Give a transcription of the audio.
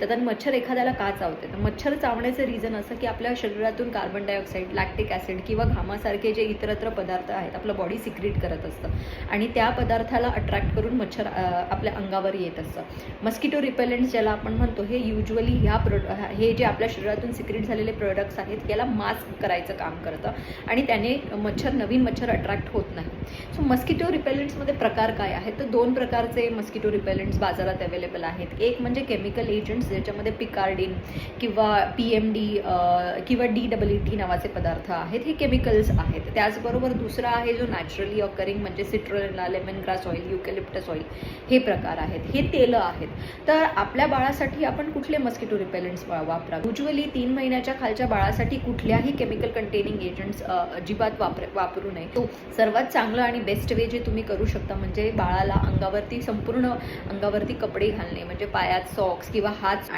तर मच्छर एखाद्याला का चावते, तर मच्छर चावण्याचं रिझन असं की आपल्या शरीरातून कार्बन डायऑक्साईड, लॅक्टिक ॲसिड किंवा घामासारखे जे इतरत्र पदार्थ आहेत आपलं बॉडी सिक्रीट करत असतं आणि त्या पदार्थाला अट्रॅक्ट करून मच्छर आपल्या अंगावर येत असतं. मस्किटो रिपेलंट्स ज्याला आपण म्हणतो, हे युजली हे जे आपल्या शरीरातून सिक्रीट झालेले प्रोडक्ट्स आहेत याला मास्क करायचं काम करतं आणि त्याने नवीन मच्छर अट्रॅक्ट होत नाही. सो मस्किटो रिपेलंट्समध्ये प्रकार काय आहेत, तर 2 प्रकारचे मस्किटो रिपेलंट्स बाजारात अवेलेबल आहेत. एक म्हणजे केमिकल एजंट्स ज्याच्यामध्ये पिकार्डिन किंवा PMD किंवा DEET नावाचे पदार्थ आहेत, हे केमिकल्स आहेत. त्याचबरोबर दुसरा आहे जो नॅचरली ऑकरिंग म्हणजे सिट्रोलेना, लेमन ग्रास ऑइल, युकॅलिप्टस ऑइल हे प्रकार आहेत, हे तेलं आहेत. तर आपल्या बाळासाठी आपण कुठले मस्किटो रिपेलंट्स वापरा? युजली 3 महिन्याच्या खालच्या बाळासाठी कुठल्याही केमिकल कंटेनिंग एजंट्स अजिबात वापरू नये. तो सर्वात चांगलं आणि बेस्ट वे जे तुम्ही करू शकता म्हणजे बाळाला संपूर्ण अंगावरती कपडे घालणे, म्हणजे पायात सॉक्स किंवा हात